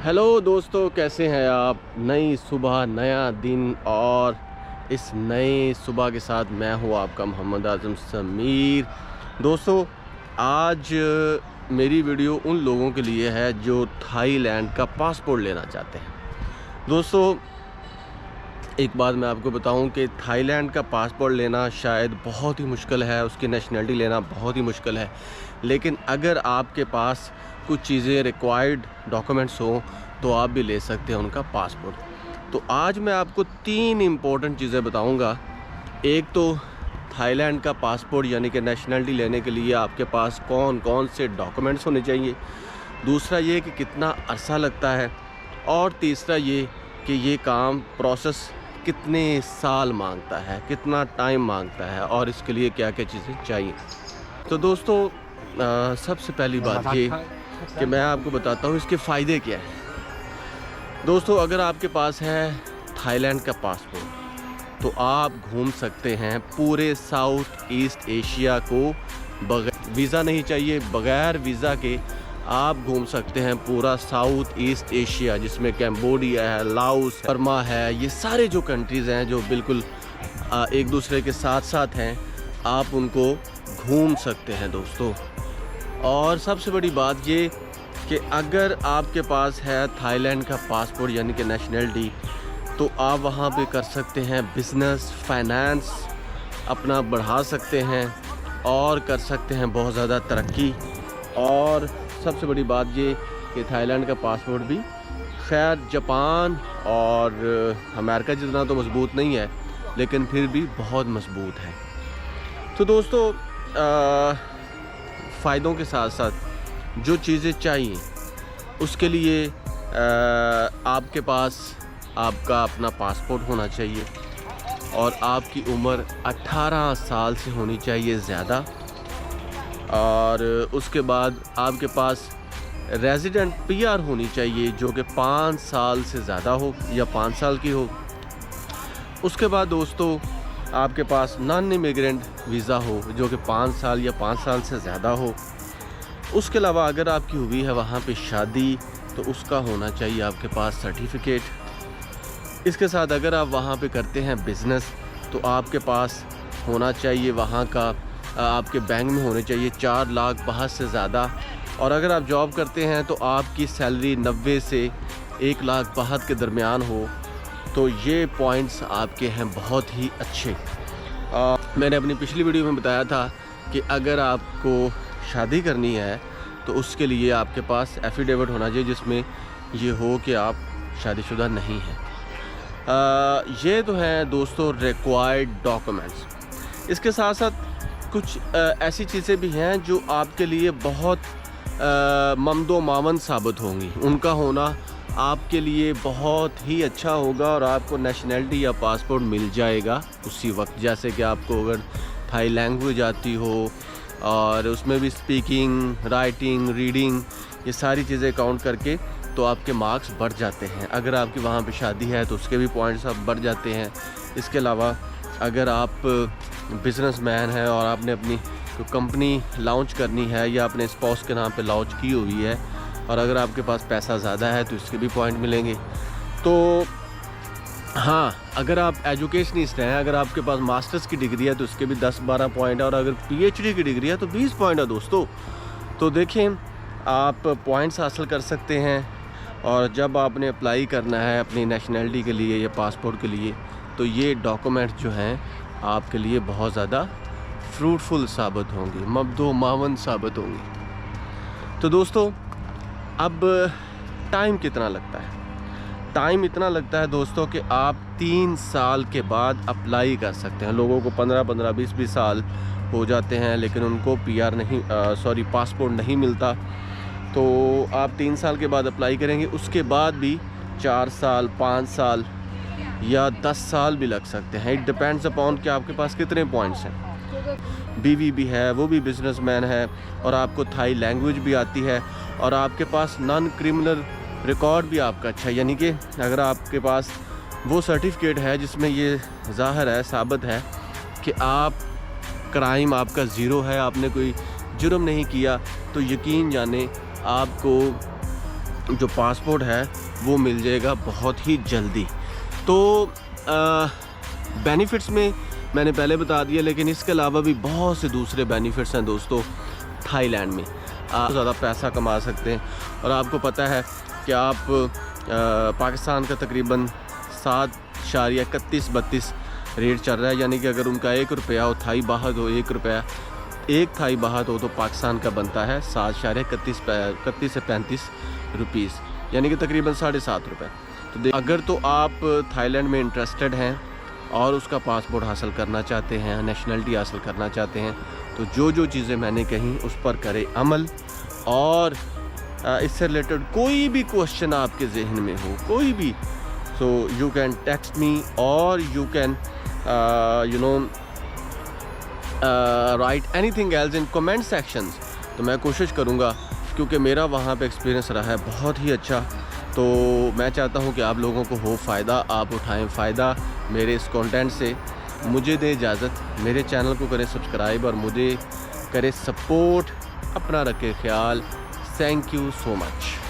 Hello दोस्तों, कैसे हैं आप। नई सुबह, नया दिन और इस नए सुबह के साथ मैं हूँ आपका मोहम्मद आज़म समीर। दोस्तों, आज मेरी वीडियो उन लोगों के लिए है जो थाईलैंड का पासपोर्ट लेना चाहते हैं। दोस्तों, एक बात मैं आपको बताऊं कि थाईलैंड का पासपोर्ट लेना शायद बहुत ही मुश्किल है, उसकी नेशनलिटी लेना बहुत ही मुश्किल है। लेकिन अगर आपके पास कुछ चीज़ें रिक्वायर्ड डॉक्यूमेंट्स हो तो आप भी ले सकते हैं उनका पासपोर्ट। तो आज मैं आपको 3 इम्पोर्टेंट चीज़ें बताऊंगा। एक तो थाईलैंड का पासपोर्ट यानी कि नेशनलिटी लेने के लिए आपके पास कौन कौन से डॉक्यूमेंट्स होने चाहिए। दूसरा ये कि कितना अरसा लगता है। और तीसरा ये कि ये काम प्रोसेस कितने साल मांगता है, कितना टाइम मांगता है और इसके लिए क्या क्या चीज़ें चाहिए। तो दोस्तों, सबसे पहली बात ये कि मैं आपको बताता हूँ इसके फ़ायदे क्या हैं। दोस्तों, अगर आपके पास है थाईलैंड का पासपोर्ट तो आप घूम सकते हैं पूरे साउथ ईस्ट एशिया को बगैर वीज़ा नहीं चाहिए, बगैर वीज़ा के आप घूम सकते हैं पूरा साउथ ईस्ट एशिया, जिसमें कैम्बोडिया है, लाओस, बर्मा है। ये सारे जो कंट्रीज़ हैं जो बिल्कुल एक दूसरे के साथ साथ हैं, आप उनको घूम सकते हैं दोस्तों। और सबसे बड़ी बात ये कि अगर आपके पास है थाईलैंड का पासपोर्ट यानी कि नेशनलिटी, तो आप वहाँ पे कर सकते हैं बिज़नेस, फाइनेंस अपना बढ़ा सकते हैं और कर सकते हैं बहुत ज़्यादा तरक्की। और सबसे बड़ी बात ये कि थाईलैंड का पासपोर्ट भी खैर जापान और अमेरिका जितना तो मज़बूत नहीं है, लेकिन फिर भी बहुत मज़बूत है। तो दोस्तों, फ़ायदों के साथ साथ जो चीज़ें चाहिए उसके लिए आपके पास आपका अपना पासपोर्ट होना चाहिए और आपकी उम्र 18 साल से होनी चाहिए ज़्यादा। और उसके बाद आपके पास रेजिडेंट पीआर होनी चाहिए जो कि 5 साल से ज़्यादा हो या 5 साल की हो। उसके बाद दोस्तों, आपके पास नॉन इमिग्रेंट वीज़ा हो जो कि 5 साल या 5 साल से ज़्यादा हो। उसके अलावा अगर आपकी हुई है वहाँ पे शादी तो उसका होना चाहिए आपके पास सर्टिफिकेट। इसके साथ अगर आप वहाँ पे करते हैं बिज़नेस तो आपके पास होना चाहिए वहाँ का आपके बैंक में होने चाहिए 4 लाख बहुत से ज़्यादा। और अगर आप जॉब करते हैं तो आपकी सैलरी 90 से 1 लाख बहुत के दरमियान हो। तो ये पॉइंट्स आपके हैं बहुत ही अच्छे। मैंने अपनी पिछली वीडियो में बताया था कि अगर आपको शादी करनी है तो उसके लिए आपके पास एफिडेविट होना चाहिए जिसमें ये हो कि आप शादीशुदा नहीं हैं। ये तो हैं दोस्तों रिक्वायर्ड डॉक्यूमेंट्स। इसके साथ साथ कुछ ऐसी चीज़ें भी हैं जो आपके लिए बहुत ममदो मावन साबित होंगी। उनका होना आपके लिए बहुत ही अच्छा होगा और आपको नेशनलिटी या पासपोर्ट मिल जाएगा उसी वक्त। जैसे कि आपको अगर थाई लैंग्वेज आती हो और उसमें भी स्पीकिंग, राइटिंग, रीडिंग, ये सारी चीज़ें काउंट करके तो आपके मार्क्स बढ़ जाते हैं। अगर आपकी वहाँ पे शादी है तो उसके भी पॉइंट्स अब बढ़ जाते हैं। इसके अलावा अगर आप बिजनेसमैन हैं और आपने अपनी कंपनी लॉन्च करनी है या अपने स्पाउस के नाम पे लॉन्च की हुई है और अगर आपके पास पैसा ज़्यादा है तो इसके भी पॉइंट मिलेंगे। तो हाँ, अगर आप एजुकेशनिस्ट हैं, अगर आपके पास मास्टर्स की डिग्री है तो उसके भी 10-12 पॉइंट है और अगर पीएचडी की डिग्री है तो 20 पॉइंट है दोस्तों। तो देखें, आप पॉइंट्स हासिल कर सकते हैं। और जब आपने अप्लाई करना है अपनी नेशनलिटी के लिए या पासपोर्ट के लिए तो ये डॉक्यूमेंट्स जो हैं आपके लिए बहुत ज़्यादा फ्रूटफुल साबित होंगे, मबदो मावन साबित होंगे। तो दोस्तों, अब टाइम कितना लगता है? टाइम इतना लगता है दोस्तों कि आप 3 साल के बाद अप्लाई कर सकते हैं। लोगों को 15-15, 20-20 साल हो जाते हैं लेकिन उनको पीआर नहीं पासपोर्ट नहीं मिलता। तो आप 3 साल के बाद अप्लाई करेंगे, उसके बाद भी 4 साल, 5 साल या 10 साल भी लग सकते हैं। इट डिपेंड्स अपॉन कि आपके पास कितने पॉइंट्स हैं। बीवी भी है, वो भी बिजनेसमैन है और आपको थाई लैंग्वेज भी आती है और आपके पास नॉन क्रिमिनल रिकॉर्ड भी आपका अच्छा है। यानी कि अगर आपके पास वो सर्टिफिकेट है जिसमें ये ज़ाहिर है, साबित है कि आप क्राइम आपका ज़ीरो है, आपने कोई जुर्म नहीं किया, तो यकीन जाने आपको जो पासपोर्ट है वो मिल जाएगा बहुत ही जल्दी। तो बेनिफिट्स में मैंने पहले बता दिया, लेकिन इसके अलावा भी बहुत से दूसरे बेनिफिट्स हैं दोस्तों। थाईलैंड में आप ज़्यादा पैसा कमा सकते हैं, और आपको पता है कि आप पाकिस्तान का तकरीबन 7.31-32 रेट चल रहा है, यानी कि अगर उनका 1 रुपया हो थाई बाहत हो, 1 रुपया एक थाई बाहत हो, तो पाकिस्तान का बनता है 7.31 से 35 रुपीज़, यानी कि तकरीबन 7.5 रुपये। तो अगर तो आप थाईलैंड में इंटरेस्टेड हैं और उसका पासपोर्ट हासिल करना चाहते हैं, नेशनलिटी हासिल करना चाहते हैं, तो जो जो चीज़ें मैंने कहीं उस पर करें अमल। और इससे रिलेटेड कोई भी क्वेश्चन आपके जहन में हो, कोई भी, so you can text me और you can write anything else in comment sections. तो मैं कोशिश करूँगा, क्योंकि मेरा वहाँ पे एक्सपीरियंस रहा है बहुत ही अच्छा। तो मैं चाहता हूँ कि आप लोगों को हो फ़ायदा, आप उठाएं फ़ायदा मेरे इस कंटेंट से। मुझे दें इजाज़त, मेरे चैनल को करें सब्सक्राइब और मुझे करें सपोर्ट। अपना रखें ख्याल। Thank you so much.